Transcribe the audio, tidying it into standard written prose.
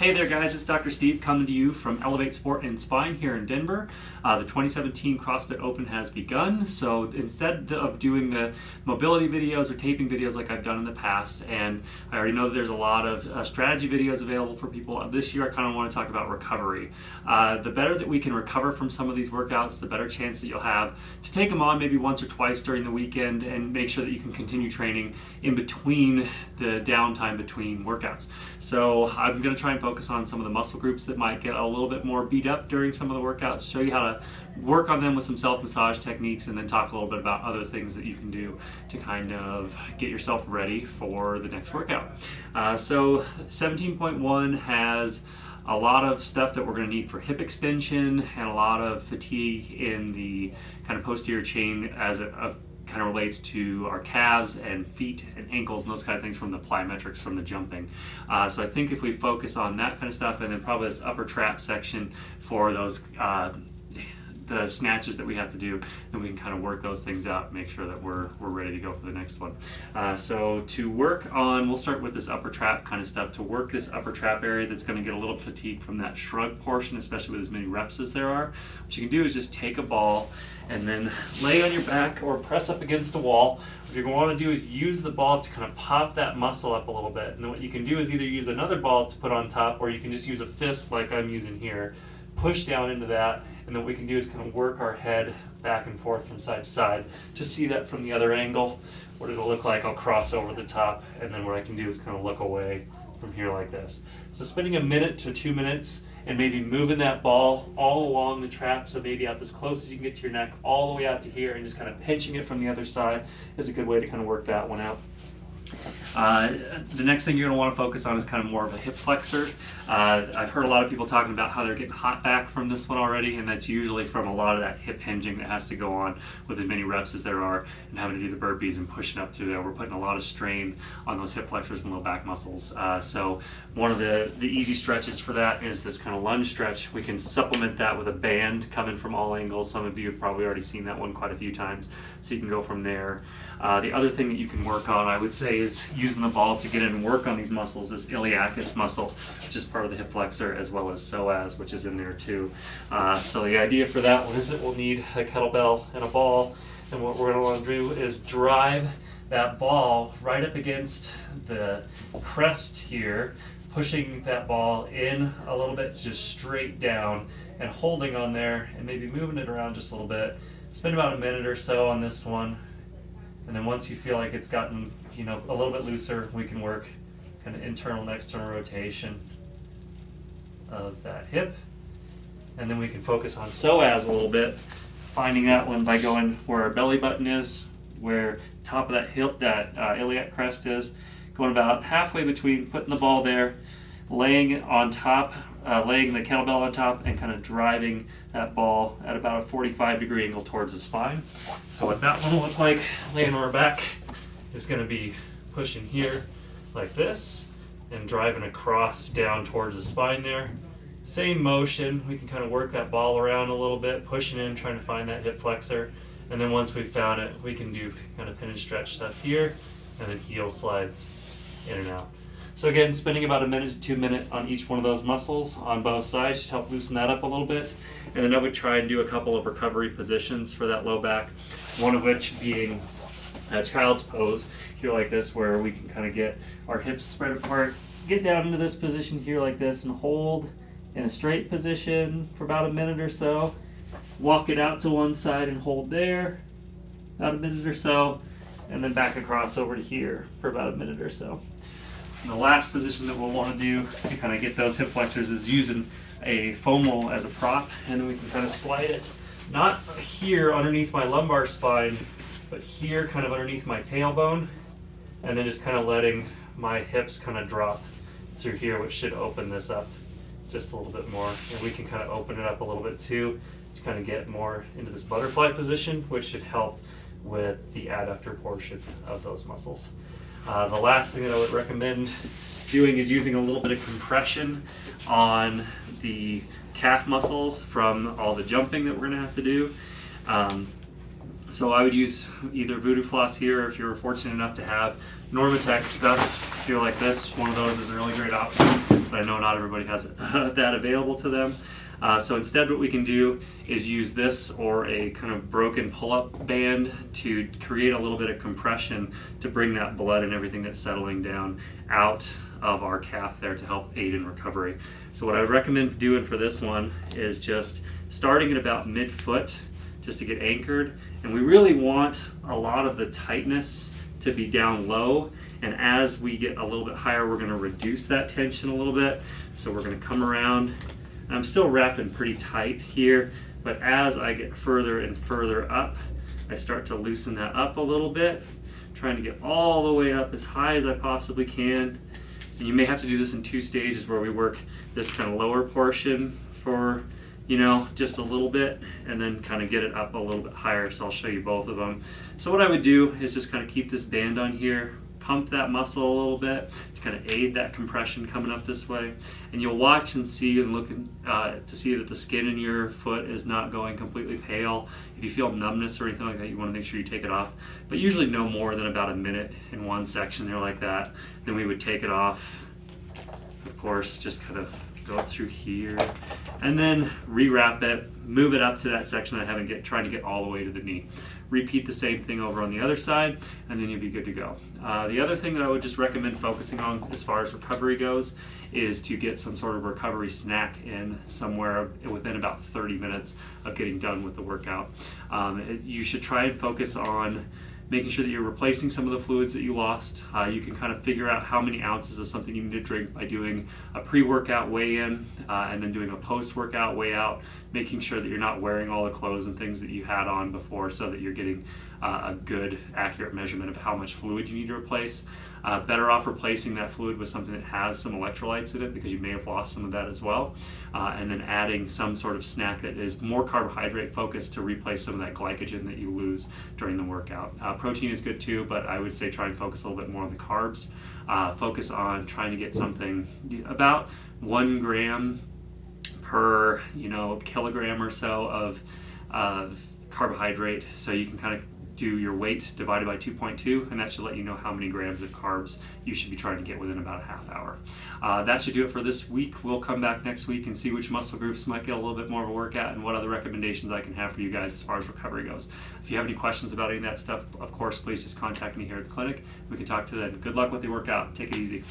Hey there guys, it's Dr. Steve coming to you from Elevate Sport and Spine here in Denver. The 2017 CrossFit Open has begun, so instead of doing the mobility videos or taping videos like I've done in the past, and I already know that there's a lot of strategy videos available for people, this year I kind of want to talk about recovery. The better that we can recover from some of these workouts, the better chance that you'll have to take them on maybe once or twice during the weekend and make sure that you can continue training in between the downtime between workouts. So I'm going to try and focus on some of the muscle groups that might get a little bit more beat up during some of the workouts, show you how to work on them with some self-massage techniques, and then talk a little bit about other things that you can do to kind of get yourself ready for the next workout. So 17.1 has a lot of stuff that we're going to need for hip extension and a lot of fatigue in the kind of posterior chain as it kind of relates to our calves and feet and ankles and those kind of things from the plyometrics from the jumping. So I think if we focus on that kind of stuff, and then probably this upper trap section for those the snatches that we have to do, then we can kind of work those things out and make sure that we're ready to go for the next one. So to work on, we'll start with this upper trap kind of stuff. To work this upper trap area that's going to get a little fatigue from that shrug portion, especially with as many reps as there are, what you can do is just take a ball and then lay on your back or press up against a wall. What you're going to want to do is use the ball to kind of pop that muscle up a little bit. And then what you can do is either use another ball to put on top, or you can just use a fist like I'm using here, push down into that, and then what we can do is kind of work our head back and forth from side to side to see that from the other angle. What it'll look like, I'll cross over the top, and then what I can do is kind of look away from here like this. So spending a minute to 2 minutes and maybe moving that ball all along the trap, so maybe out as close as you can get to your neck, all the way out to here, and just kind of pinching it from the other side is a good way to kind of work that one out. The next thing you're going to want to focus on is kind of more of a hip flexor. I've heard a lot of people talking about how they're getting hot back from this one already, and that's usually from a lot of that hip hinging that has to go on with as many reps as there are and having to do the burpees and pushing up through there. We're putting a lot of strain on those hip flexors and low back muscles. So one of the easy stretches for that is this kind of lunge stretch. We can supplement that with a band coming from all angles. Some of you have probably already seen that one quite a few times, so you can go from there. The other thing that you can work on, I would say, is using the ball to get in and work on these muscles, this iliacus muscle, which is part of the hip flexor, as well as psoas, which is in there too. So the idea for that one is that we'll need a kettlebell and a ball, and what we're going to want to do is drive that ball right up against the crest here, pushing that ball in a little bit, just straight down, and holding on there, and maybe moving it around just a little bit. Spend about a minute or so on this one. And then once you feel like it's gotten, a little bit looser, we can work kind of internal and external rotation of that hip. And then we can focus on psoas a little bit, finding that one by going where our belly button is, where top of that hip, that iliac crest is, going about halfway between putting the ball there, laying it on top, laying the kettlebell on top, and kind of driving that ball at about a 45-degree angle towards the spine. So what that one will look like, laying on our back, is going to be pushing here like this and driving across down towards the spine there. Same motion, we can kind of work that ball around a little bit, pushing in, trying to find that hip flexor. And then once we've found it, we can do kind of pin and stretch stuff here, and then heel slides in and out. So again, spending about a minute to 2 minutes on each one of those muscles on both sides should help loosen that up a little bit. And then I would try and do a couple of recovery positions for that low back, one of which being a child's pose here like this, where we can kind of get our hips spread apart, get down into this position here like this, and hold in a straight position for about a minute or so. Walk it out to one side and hold there about a minute or so, and then back across over to here for about a minute or so. And the last position that we'll want to do to kind of get those hip flexors is using a foam roll as a prop, and then we can kind of slide it, not here underneath my lumbar spine, but here kind of underneath my tailbone, and then just kind of letting my hips kind of drop through here, which should open this up just a little bit more. And we can kind of open it up a little bit too to kind of get more into this butterfly position, which should help with the adductor portion of those muscles. The last thing that I would recommend doing is using a little bit of compression on the calf muscles from all the jumping that we're going to have to do. So I would use either Voodoo Floss here, or if you're fortunate enough to have Normatec stuff here like this, one of those is a really great option, but I know not everybody has that available to them. So instead what we can do is use this or a kind of broken pull-up band to create a little bit of compression to bring that blood and everything that's settling down out of our calf there to help aid in recovery. So what I would recommend doing for this one is just starting at about mid-foot just to get anchored, and we really want a lot of the tightness to be down low, and as we get a little bit higher we're going to reduce that tension a little bit. So we're going to come around. I'm still wrapping pretty tight here, but as I get further and further up, I start to loosen that up a little bit, trying to get all the way up as high as I possibly can. And you may have to do this in 2 stages where we work this kind of lower portion for, just a little bit, and then kind of get it up a little bit higher. So I'll show you both of them. So what I would do is just kind of keep this band on here, pump that muscle a little bit to kind of aid that compression coming up this way, and you'll watch and see and look to see that the skin in your foot is not going completely pale. If you feel numbness or anything like that, you want to make sure you take it off, but usually no more than about a minute in one section there like that. Then we would take it off, of course, just kind of go through here and then rewrap it, move it up to that section that I haven't trying to get all the way to the knee. Repeat the same thing over on the other side, and then you'll be good to go. The other thing that I would just recommend focusing on as far as recovery goes is to get some sort of recovery snack in somewhere within about 30 minutes of getting done with the workout. You should try and focus on making sure that you're replacing some of the fluids that you lost. You can kind of figure out how many ounces of something you need to drink by doing a pre-workout weigh-in and then doing a post-workout weigh-out, making sure that you're not wearing all the clothes and things that you had on before so that you're getting a good, accurate measurement of how much fluid you need to replace. Better off replacing that fluid with something that has some electrolytes in it, because you may have lost some of that as well. And then adding some sort of snack that is more carbohydrate focused to replace some of that glycogen that you lose during the workout. Protein is good too, but I would say try and focus a little bit more on the carbs. Focus on trying to get something about 1 gram per kilogram or so of carbohydrate, so you can kind of do your weight divided by 2.2, and that should let you know how many grams of carbs you should be trying to get within about a half hour. That should do it for this week. We'll come back next week and see which muscle groups might get a little bit more of a workout and what other recommendations I can have for you guys as far as recovery goes. If you have any questions about any of that stuff, of course, please just contact me here at the clinic. We can talk to you then. Good luck with the workout. Take it easy.